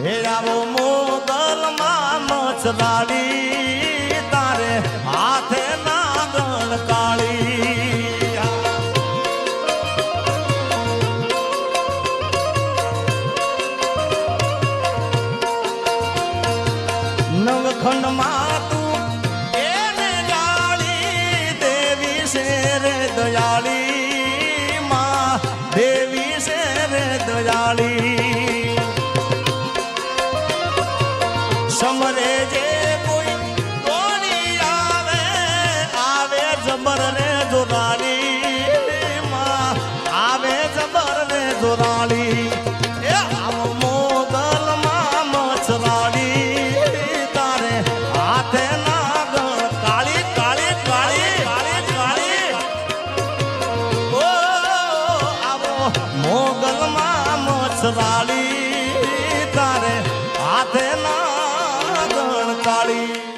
હે આવો મોગલ માં મચલાડી તારે હાથે નાગણ કાળી નવખંડ માં તું એને જાળી દેવી છે રે દયાળી માં દેવી છે રે દયાળી સમરે જે કોઈ દોડી આવે આવે જબર રે જોરાણી માં આવે જબર રે જોરાણી એ આવો મોગલ માં મચરાડી તારે હાથે નાગણ કાળી કાળી કાળી કાળી કાળી ઓ આવો મોગલ માં મચરાડી તારે હાથે નાગણ કાળી